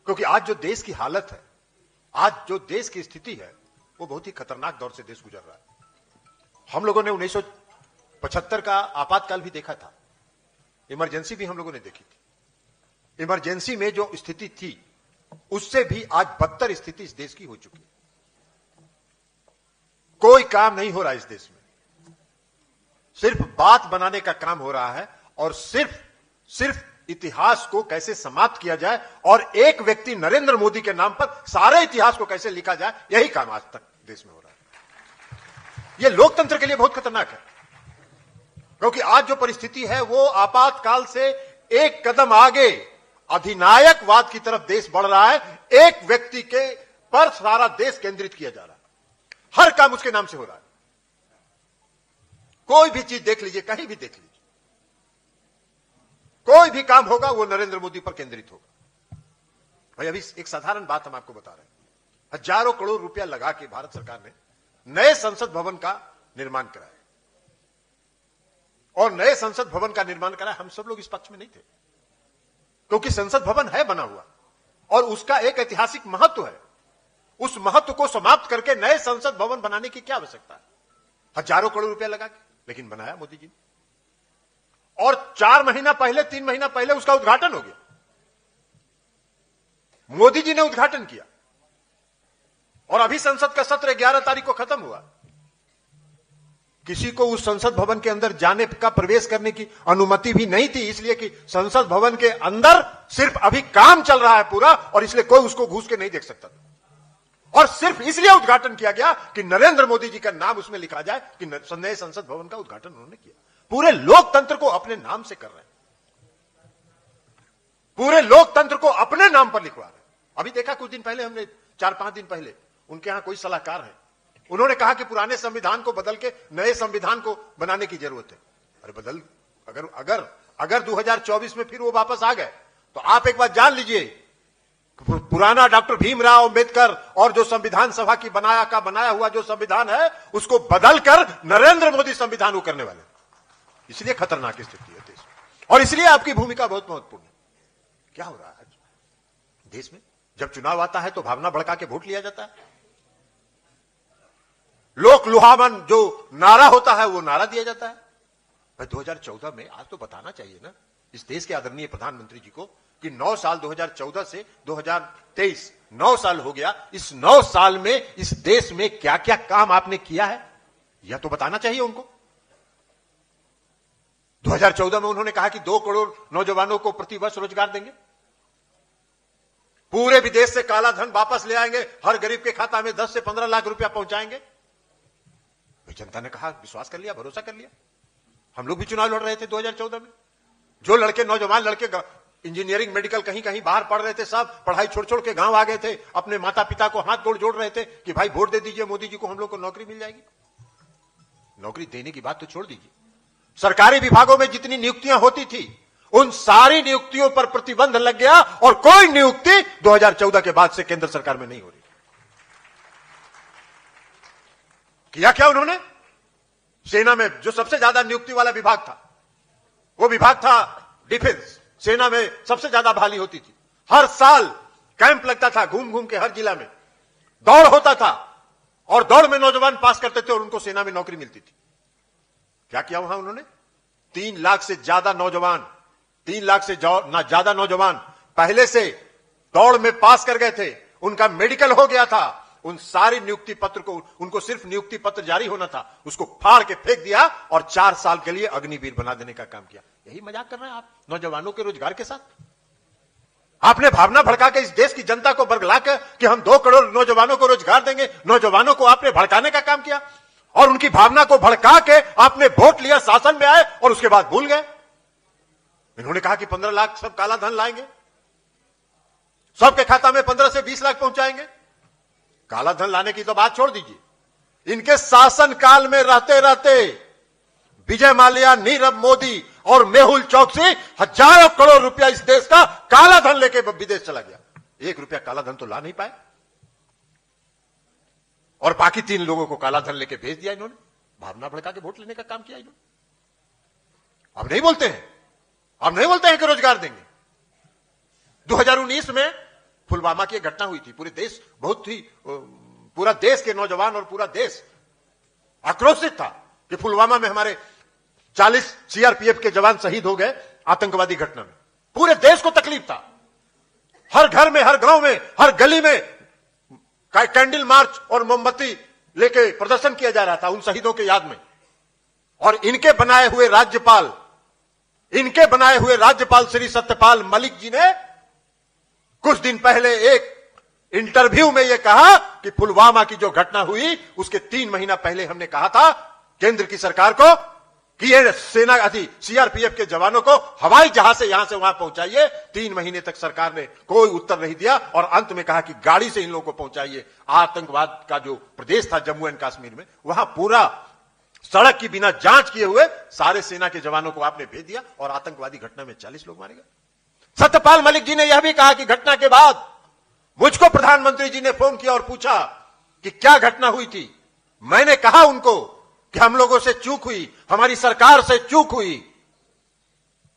क्योंकि आज जो देश की हालत है, आज जो देश की स्थिति है, वो बहुत ही खतरनाक दौर से देश गुजर रहा है। हम लोगों ने 1975 का आपातकाल भी देखा था, इमरजेंसी भी हम लोगों ने देखी थी। इमरजेंसी में जो स्थिति थी उससे भी आज बदतर स्थिति इस देश की हो चुकी है। कोई काम नहीं हो रहा इस देश में, सिर्फ बात बनाने का काम हो रहा है और सिर्फ इतिहास को कैसे समाप्त किया जाए और एक व्यक्ति नरेंद्र मोदी के नाम पर सारे इतिहास को कैसे लिखा जाए, यही काम आज तक देश में हो रहा है। यह लोकतंत्र के लिए बहुत खतरनाक है, क्योंकि आज जो परिस्थिति है वो आपातकाल से एक कदम आगे अधिनायकवाद की तरफ देश बढ़ रहा है। एक व्यक्ति के पर सारा देश केंद्रित किया जा रहा है, हर काम उसके नाम से हो रहा है। कोई भी चीज देख लीजिए, कहीं भी देख लीजिए, कोई भी काम होगा वो नरेंद्र मोदी पर केंद्रित होगा। भाई अभी एक साधारण बात हम आपको बता रहे हैं, हजारों करोड़ रुपया लगा के भारत सरकार ने नए संसद भवन का निर्माण कराया, और नए संसद भवन का निर्माण कराया। हम सब लोग इस पक्ष में नहीं थे, क्योंकि संसद भवन है बना हुआ और उसका एक ऐतिहासिक महत्व है। उस महत्व को समाप्त करके नए संसद भवन बनाने की क्या आवश्यकता है? हजारों करोड़ रुपया लगा के, लेकिन बनाया मोदी जी ने, और 4 महीना पहले 3 महीना पहले उसका उद्घाटन हो गया। मोदी जी ने उद्घाटन किया और अभी संसद का सत्र 11 तारीख को खत्म हुआ। किसी को उस संसद भवन के अंदर जाने का, प्रवेश करने की अनुमति भी नहीं थी, इसलिए कि संसद भवन के अंदर सिर्फ अभी काम चल रहा है पूरा, और इसलिए कोई उसको घुस के नहीं देख सकता था। और सिर्फ इसलिए उद्घाटन किया गया कि नरेंद्र मोदी जी का नाम उसमें लिखा जाए कि नए संसद भवन का उद्घाटन उन्होंने किया। पूरे लोकतंत्र को अपने नाम से कर रहे हैं, पूरे लोकतंत्र को अपने नाम पर लिखवा रहे हैं। अभी देखा कुछ दिन पहले, हमने 4-5 दिन पहले, उनके यहां कोई सलाहकार है, उन्होंने कहा कि पुराने संविधान को बदल के नए संविधान को बनाने की जरूरत है। अरे बदल, अगर 2024 में फिर वो वापस आ गए तो आप एक बात जान लीजिए, पुराना डॉक्टर भीमराव अंबेडकर और जो संविधान सभा की बनाया हुआ जो संविधान है, उसको बदलकर नरेंद्र मोदी संविधान को करने वाले। इसलिए खतरनाक स्थिति है देश में, और इसलिए आपकी भूमिका बहुत महत्वपूर्ण है। क्या हो रहा है आज देश में? जब चुनाव आता है तो भावना भड़का के वोट लिया जाता है, लोक लुभावन जो नारा होता है वो नारा दिया जाता है। भाई 2014 में, आज तो बताना चाहिए ना इस देश के आदरणीय प्रधानमंत्री जी को कि 9 साल 2014 से 2023 9 साल हो गया। इस 9 साल में इस देश में क्या क्या काम आपने किया है, यह तो बताना चाहिए उनको। 2014 में उन्होंने कहा कि 2 करोड़ नौजवानों को प्रतिवर्ष रोजगार देंगे, पूरे विदेश से काला धन वापस ले आएंगे, हर गरीब के खाता में 10 से 15 लाख रुपया पहुंचाएंगे। जनता ने कहा, विश्वास कर लिया, भरोसा कर लिया। हम लोग भी चुनाव लड़ रहे थे 2014 में। जो नौजवान लड़के इंजीनियरिंग, मेडिकल कहीं कहीं बाहर पढ़ रहे थे, सब पढ़ाई छोड़ के गांव आ गए थे, अपने माता पिता को हाथ जोड़ रहे थे कि भाई वोट दे दीजिए मोदी जी को, हम लोग को नौकरी मिल जाएगी। नौकरी देने की बात तो छोड़ दीजिए, सरकारी विभागों में जितनी नियुक्तियां होती थी उन सारी नियुक्तियों पर प्रतिबंध लग गया, और कोई नियुक्ति 2014 के बाद से केंद्र सरकार में नहीं हो रही। किया क्या उन्होंने? सेना में जो सबसे ज्यादा नियुक्ति वाला विभाग था, वो विभाग था डिफेंस। सेना में सबसे ज्यादा बहाली होती थी, हर साल कैंप लगता था, घूम घूम के हर जिला में दौड़ होता था, और दौड़ में नौजवान पास करते थे और उनको सेना में नौकरी मिलती थी। क्या किया वहां उन्होंने? 3 लाख से ज्यादा नौजवान, 3 लाख से ज्यादा नौजवान पहले से दौड़ में पास कर गए थे, उनका मेडिकल हो गया था। उन सारी नियुक्ति पत्र को, उनको सिर्फ नियुक्ति पत्र जारी होना था, उसको फाड़ के फेंक दिया और 4 साल के लिए अग्निवीर बना देने का काम किया। यही मजाक कर रहे हैं आप नौजवानों के रोजगार के साथ? आपने भावना भड़का के इस देश की जनता को बरगला कर कि हम 2 करोड़ नौजवानों को रोजगार देंगे, नौजवानों को आपने भड़काने का काम किया, और उनकी भावना को भड़का के आपने वोट लिया, शासन में आए और उसके बाद भूल गए। इन्होंने कहा कि 15 लाख सब काला धन लाएंगे, सबके खाता में 15 से 20 लाख पहुंचाएंगे। काला धन लाने की तो बात छोड़ दीजिए, इनके शासन काल में रहते रहते विजय माल्या, नीरव मोदी और मेहुल चौकसी हजारों करोड़ रुपया इस देश का काला धन लेके विदेश चला गया। 1 रुपया काला धन तो ला नहीं पाए, और बाकी 3 लोगों को काला धन लेके भेज दिया इन्होंने। भावना भड़का के वोट लेने का काम किया इन्होंने। अब नहीं बोलते हैं कि रोजगार देंगे। 2019 में पुलवामा की एक घटना हुई थी, पूरे देश पूरा देश के नौजवान और पूरा देश आक्रोशित था कि पुलवामा में हमारे 40 सीआरपीएफ के जवान शहीद हो गए आतंकवादी घटना में। पूरे देश को तकलीफ था। हर घर में, हर गांव में, हर गली में कैंडल मार्च और मोमबत्ती लेके प्रदर्शन किया जा रहा था उन शहीदों के याद में। और इनके बनाए हुए राज्यपाल श्री सत्यपाल मलिक जी ने कुछ दिन पहले एक इंटरव्यू में यह कहा कि पुलवामा की जो घटना हुई उसके 3 महीना पहले हमने कहा था केंद्र की सरकार को कि ये सीआरपीएफ के जवानों को हवाई जहाज से यहां से वहां पहुंचाइए। 3 महीने तक सरकार ने कोई उत्तर नहीं दिया और अंत में कहा कि गाड़ी से इन लोगों को पहुंचाइए। आतंकवाद का जो प्रदेश था जम्मू एंड कश्मीर में, वहां पूरा सड़क की बिना जांच किए हुए सारे सेना के जवानों को आपने भेज दिया और आतंकवादी घटना में 40 लोग मारे गए। सत्यपाल मलिक जी ने यह भी कहा कि घटना के बाद मुझको प्रधानमंत्री जी ने फोन किया और पूछा कि क्या घटना हुई थी। मैंने कहा उनको कि हम लोगों से चूक हुई, हमारी सरकार से चूक हुई।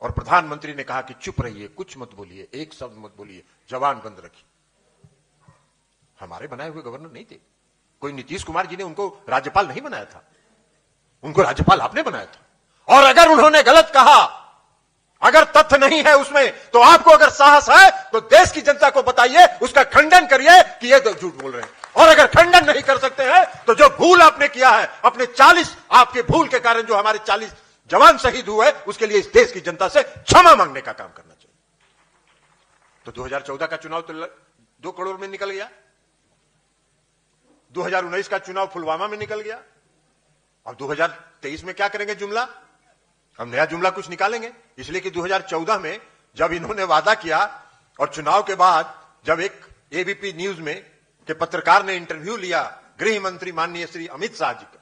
और प्रधानमंत्री ने कहा कि चुप रहिए, कुछ मत बोलिए, एक शब्द मत बोलिए, जवान बंद रखिए। हमारे बनाए हुए गवर्नर नहीं थे, कोई नीतीश कुमार जी ने उनको राज्यपाल नहीं बनाया था, उनको राज्यपाल आपने बनाया था। और अगर उन्होंने गलत कहा, अगर तथ्य नहीं है उसमें, तो आपको अगर साहस है तो देश की जनता को बताइए, उसका खंडन करिए कि ये तो झूठ बोल रहे हैं। और अगर खंडन नहीं कर सकते हैं तो जो भूल आपने किया है, अपने 40 आपके भूल के कारण जो हमारे 40 जवान शहीद हुए, उसके लिए इस देश की जनता से क्षमा मांगने का काम करना चाहिए। तो 2014 का चुनाव तो 2 करोड़ में निकल गया, 2019 का चुनाव पुलवामा में निकल गया। अब 2023 में क्या करेंगे जुमला? हम नया जुमला कुछ निकालेंगे। इसलिए कि 2014 में जब इन्होंने वादा किया और चुनाव के बाद जब एक एबीपी न्यूज में के पत्रकार ने इंटरव्यू लिया गृह मंत्री माननीय श्री अमित शाह जी का,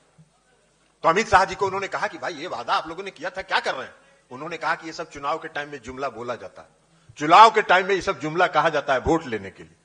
तो अमित शाह जी को उन्होंने कहा कि भाई ये वादा आप लोगों ने किया था, क्या कर रहे हैं? उन्होंने कहा कि ये सब चुनाव के टाइम में जुमला बोला जाता है, चुनाव के टाइम में ये सब जुमला कहा जाता है वोट लेने के लिए।